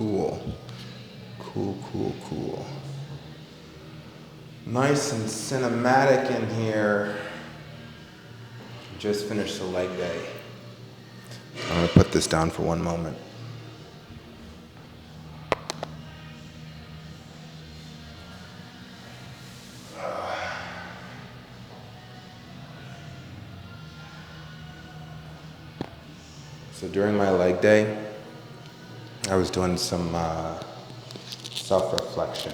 Cool. Cool. Nice and cinematic in here. Just finished the leg day. I'm gonna put this down for one moment. So during my leg day, I was doing some self-reflection.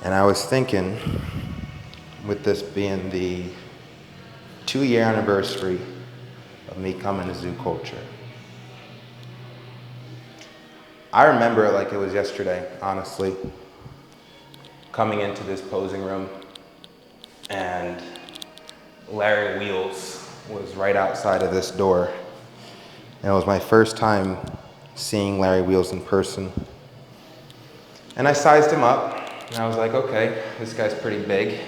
And I was thinking, with this being the 2-year anniversary of me coming to zoo culture, I remember it like it was yesterday, honestly, coming into this posing room, and Larry Wheels was right outside of this door. And it was my first time seeing Larry Wheels in person. And I sized him up, and I was like, okay, this guy's pretty big.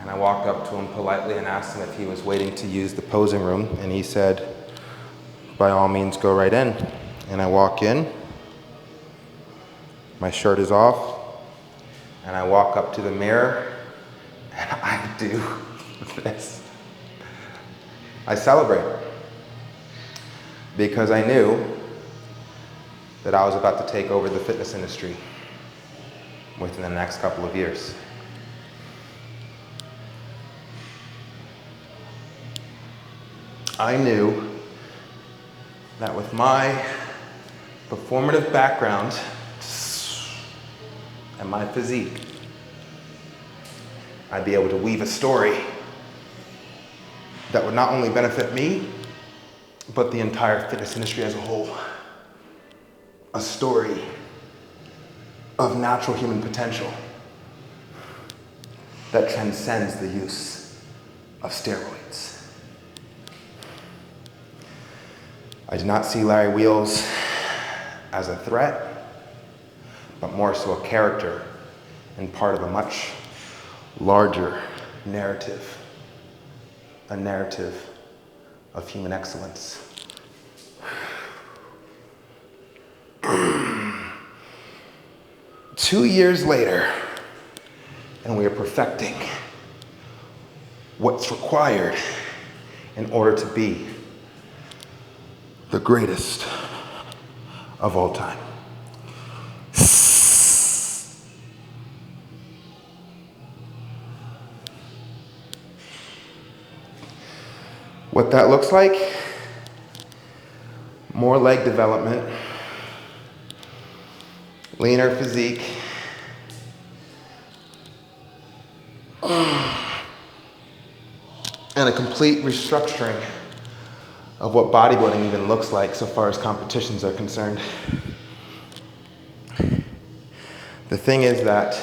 And I walked up to him politely and asked him if he was waiting to use the posing room, and he said, by all means, go right in. And I walk in, my shirt is off, and I walk up to the mirror, and I do this. I celebrate, because I knew that I was about to take over the fitness industry within the next couple of years. I knew that with my performative background and my physique, I'd be able to weave a story that would not only benefit me, but the entire fitness industry as a whole. A story of natural human potential that transcends the use of steroids. I did not see Larry Wheels as a threat, but more so a character and part of a much larger narrative, a narrative of human excellence. 2 years later, and we are perfecting what's required in order to be the greatest of all time. What that looks like, more leg development, leaner physique, and a complete restructuring of what bodybuilding even looks like so far as competitions are concerned. The thing is that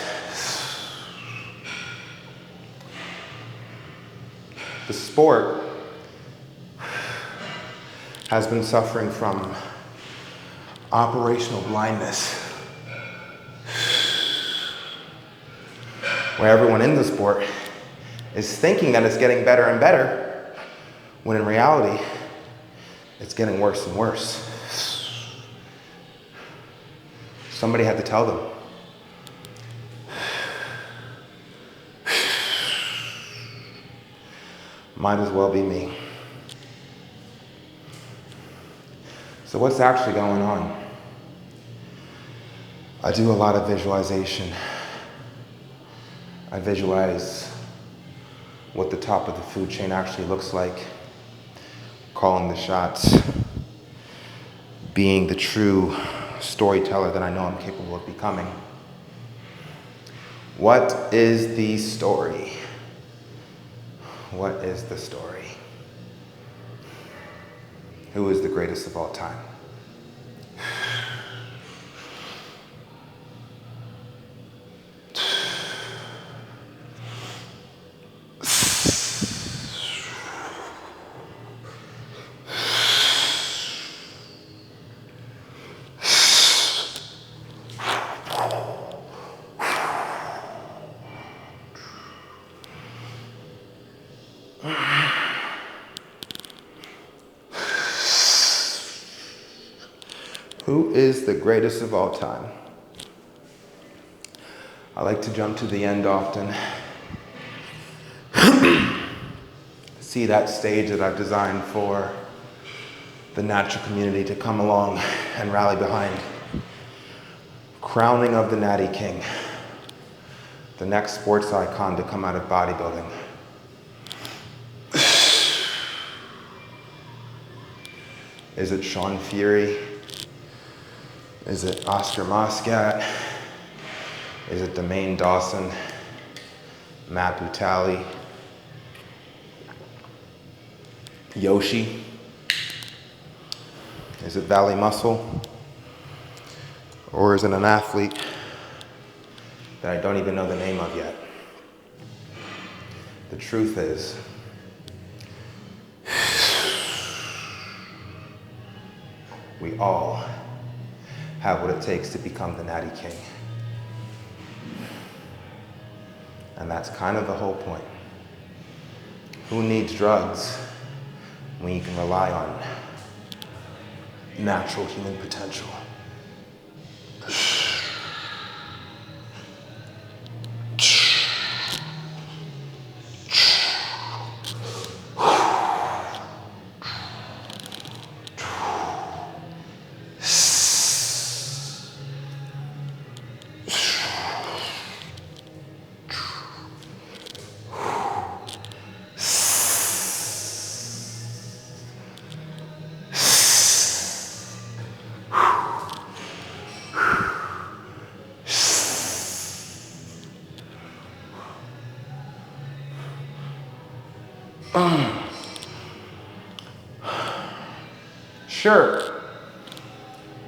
the sport has been suffering from operational blindness, where everyone in the sport is thinking that it's getting better and better, when in reality, it's getting worse and worse. Somebody had to tell them. Might as well be me. So what's actually going on? I do a lot of visualization. I visualize what the top of the food chain actually looks like, calling the shots, being the true storyteller that I know I'm capable of becoming. What is the story? What is the story? Who is the greatest of all time? Who is the greatest of all time? I like to jump to the end often. See that stage that I've designed for the natural community to come along and rally behind. Crowning of the Natty King, the next sports icon to come out of bodybuilding. Is it Shaun Fury? Is it Oscar Muscat? Is it Demain Dawson? Matt Butali? Yoshi? Is it Valley Muscle? Or is it an athlete that I don't even know the name of yet? The truth is, we all have what it takes to become the Natty King. And that's kind of the whole point. Who needs drugs when you can rely on natural human potential? Sure,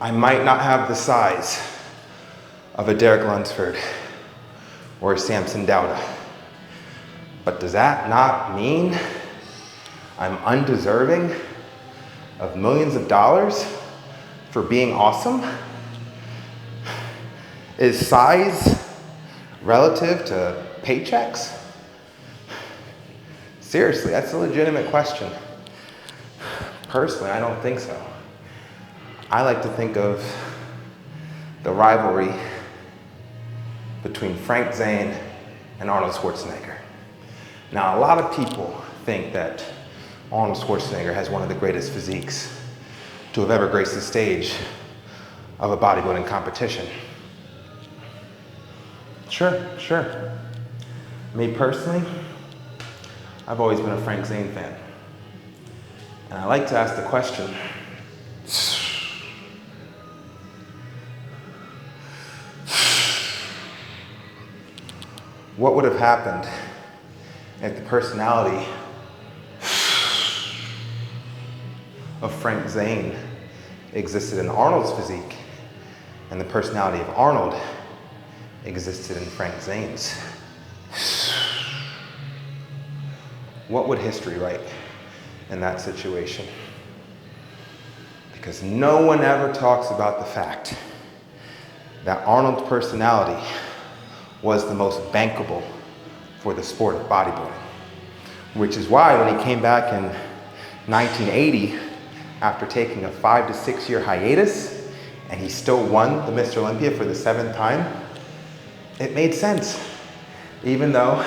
I might not have the size of a Derek Lunsford or a Samson Dowda, but does that not mean I'm undeserving of millions of dollars for being awesome? Is size relative to paychecks? Seriously, that's a legitimate question. Personally, I don't think so. I like to think of the rivalry between Frank Zane and Arnold Schwarzenegger. Now, a lot of people think that Arnold Schwarzenegger has one of the greatest physiques to have ever graced the stage of a bodybuilding competition. Sure. Me personally, I've always been a Frank Zane fan. And I like to ask the question, what would have happened if the personality of Frank Zane existed in Arnold's physique and the personality of Arnold existed in Frank Zane's? What would history write in that situation? Because no one ever talks about the fact that Arnold's personality was the most bankable for the sport of bodybuilding, which is why when he came back in 1980, after taking a 5 to 6 year hiatus, and he still won the Mr. Olympia for the 7th time, it made sense, even though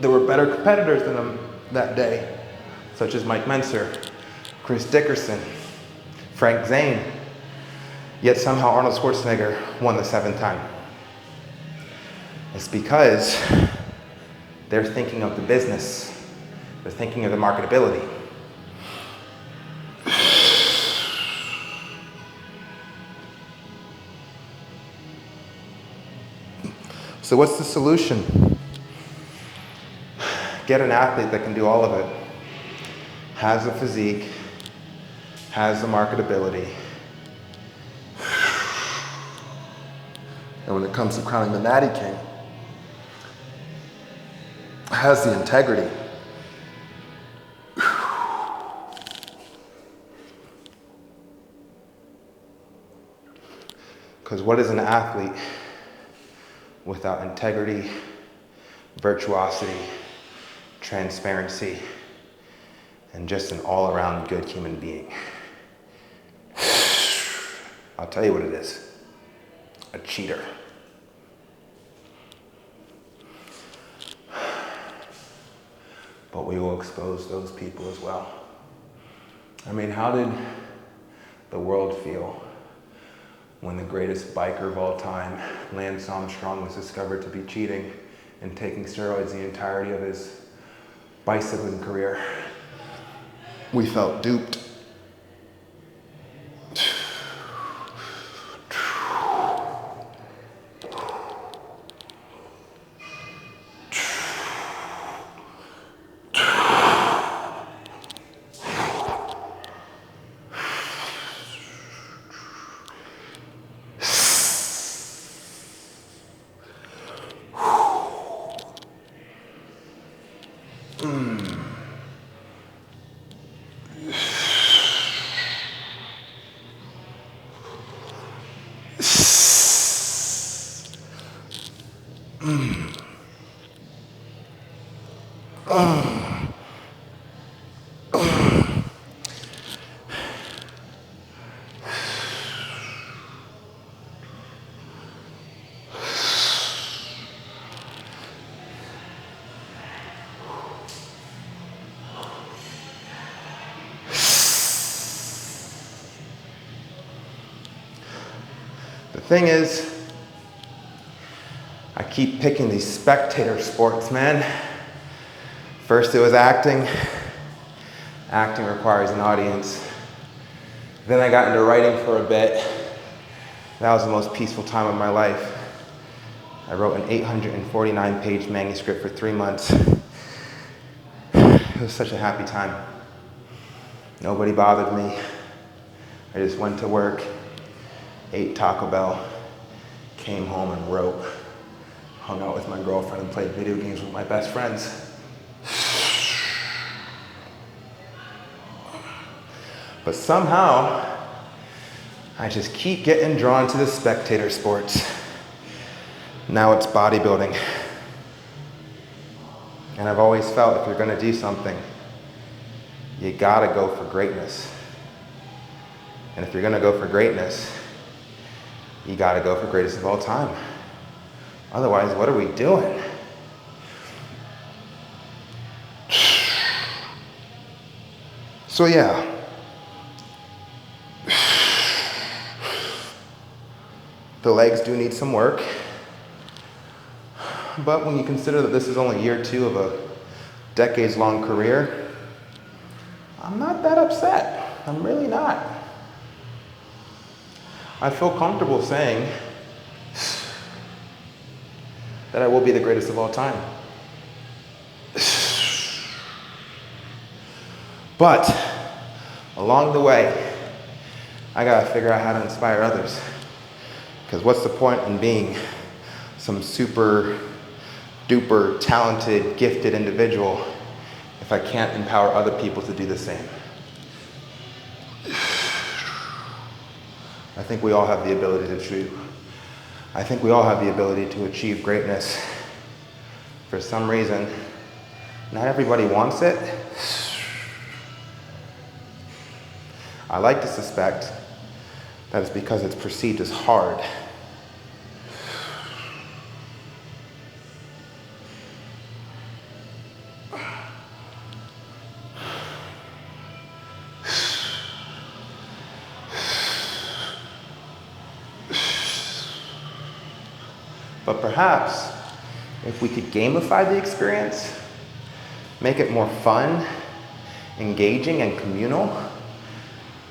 there were better competitors than him that day, such as Mike Menser, Chris Dickerson, Frank Zane, yet somehow Arnold Schwarzenegger won the 7th time. It's because they're thinking of the business, they're thinking of the marketability. So what's the solution? Get an athlete that can do all of it, has the physique, has the marketability, and when it comes to crowning the Natty King, has the integrity. Because what is an athlete without integrity, virtuosity, transparency, and just an all-around good human being? I'll tell you what it is. A cheater. But we will expose those people as well. I mean, how did the world feel when the greatest biker of all time, Lance Armstrong, was discovered to be cheating and taking steroids the entirety of his bicycling career? We felt duped. The thing is, I keep picking these spectator sports, man. First it was acting. Acting requires an audience. Then I got into writing for a bit. That was the most peaceful time of my life. I wrote an 849-page manuscript for 3 months. It was such a happy time. Nobody bothered me. I just went to work, ate Taco Bell, came home and wrote, hung out with my girlfriend and played video games with my best friends. But somehow, I just keep getting drawn to the spectator sports. Now it's bodybuilding. And I've always felt if you're gonna do something, you gotta go for greatness. And if you're gonna go for greatness, you gotta go for greatest of all time. Otherwise, what are we doing? So yeah. The legs do need some work. But when you consider that this is only year 2 of a decades-long career, I'm not that upset. I'm really not. I feel comfortable saying that I will be the greatest of all time. But along the way, I gotta figure out how to inspire others. Because what's the point in being some super duper talented, gifted individual if I can't empower other people to do the same? I think we all have the ability to achieve. I think we all have the ability to achieve greatness. For some reason, not everybody wants it. I like to suspect that it's because it's perceived as hard. But perhaps, if we could gamify the experience, make it more fun, engaging, and communal,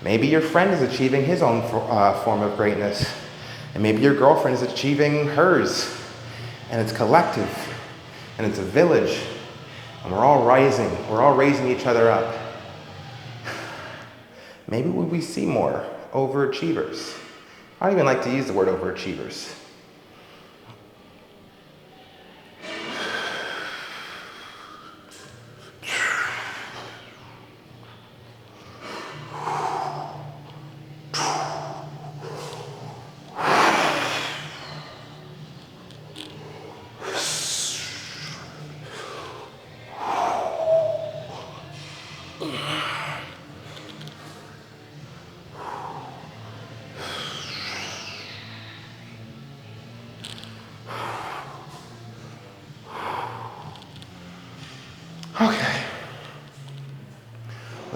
maybe your friend is achieving his own form of greatness, and maybe your girlfriend is achieving hers, and it's collective, and it's a village, and we're all rising, we're all raising each other up. Maybe we see more overachievers. I don't even like to use the word overachievers.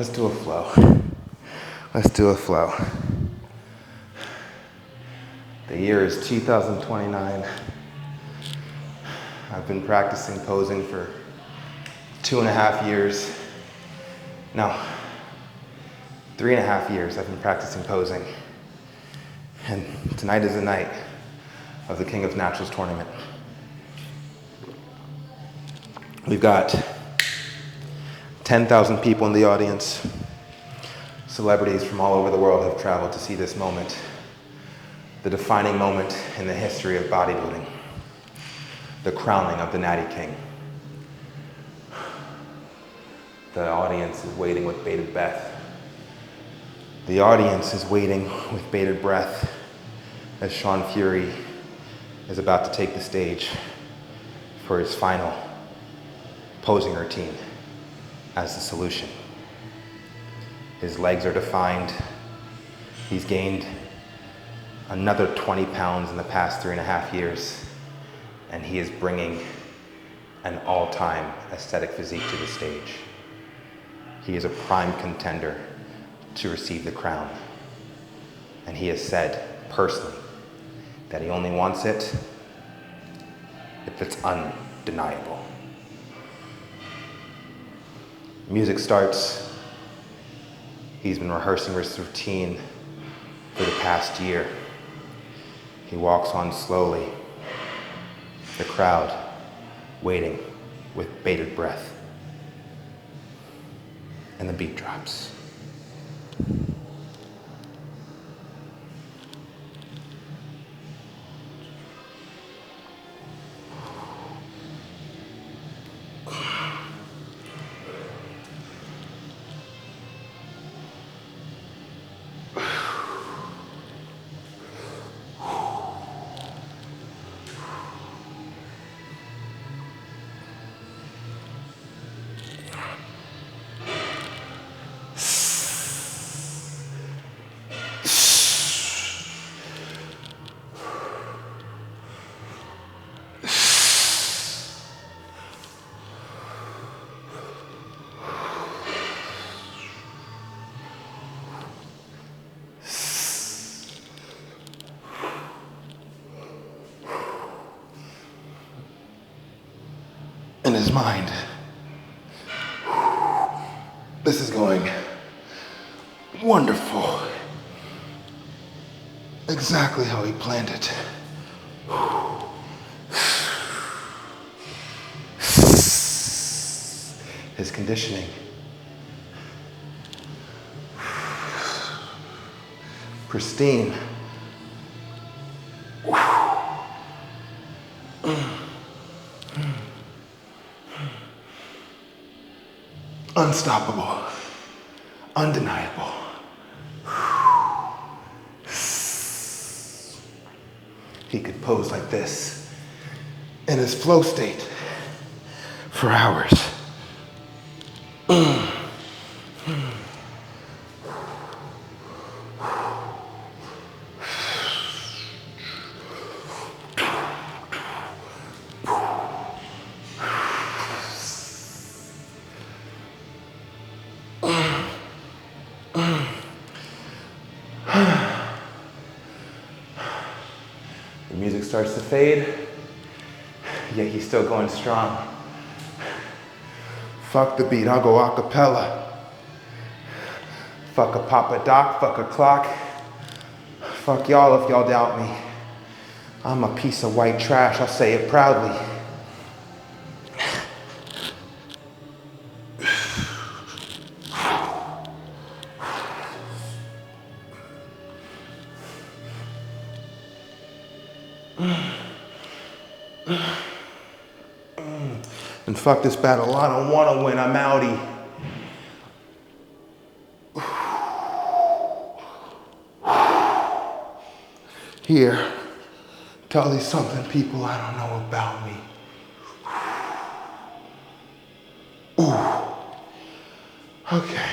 Let's do a flow. Let's do a flow. The year is 2029. I've been practicing posing for 2.5 years. No, 3.5 years I've been practicing posing. And tonight is the night of the King of Naturals tournament. We've got 10,000 people in the audience. Celebrities from all over the world have traveled to see this moment, the defining moment in the history of bodybuilding, the crowning of the Natty King. The audience is waiting with bated breath. The audience is waiting with bated breath as Shaun Fury is about to take the stage for his final posing routine as the solution. His legs are defined. He's gained another 20 pounds in the past 3.5 years, and he is bringing an all-time aesthetic physique to the stage. He is a prime contender to receive the crown. And he has said personally that he only wants it if it's undeniable. Music starts. He's been rehearsing this routine for the past year. He walks on slowly, the crowd waiting with bated breath. And the beat drops. In his mind, this is going wonderful. Exactly how he planned it. His conditioning. Pristine. Unstoppable, undeniable. He could pose like this in his flow state for hours. The music starts to fade, yet he's still going strong. Fuck the beat, I'll go a cappella. Fuck a Papa Doc, fuck a clock. Fuck y'all if y'all doubt me. I'm a piece of white trash, I'll say it proudly. And fuck this battle, I don't wanna win, I'm outie. Here, tell these something people I don't know about me. Ooh. Okay.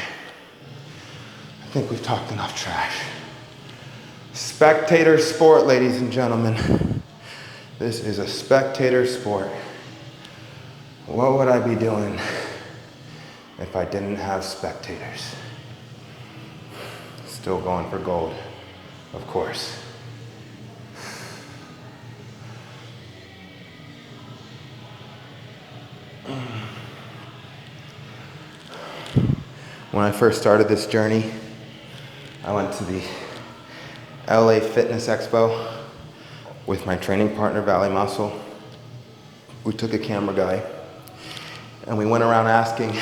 I think we've talked enough trash. Spectator sport, ladies and gentlemen. This is a spectator sport. What would I be doing if I didn't have spectators. Still going for gold, of course. When I first started this journey, I went to the LA Fitness Expo with my training partner, Valley Muscle. We took a camera guy and we went around asking,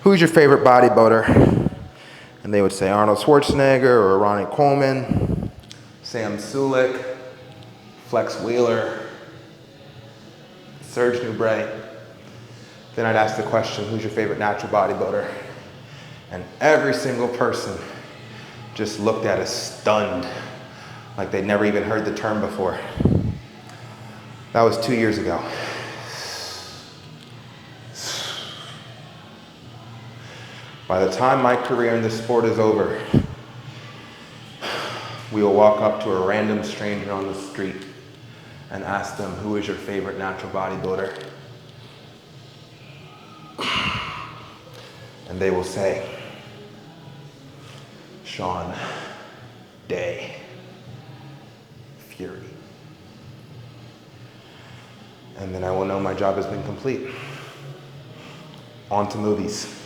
who's your favorite bodybuilder? And they would say Arnold Schwarzenegger or Ronnie Coleman, Sam Sulik, Flex Wheeler, Serge Nubret. Then I'd ask the question, who's your favorite natural bodybuilder? And every single person just looked at us stunned, like they'd never even heard the term before. That was 2 years ago. By the time my career in this sport is over, we will walk up to a random stranger on the street and ask them, who is your favorite natural bodybuilder? And they will say, Shaun Fury. And then I will know my job has been complete. On to movies.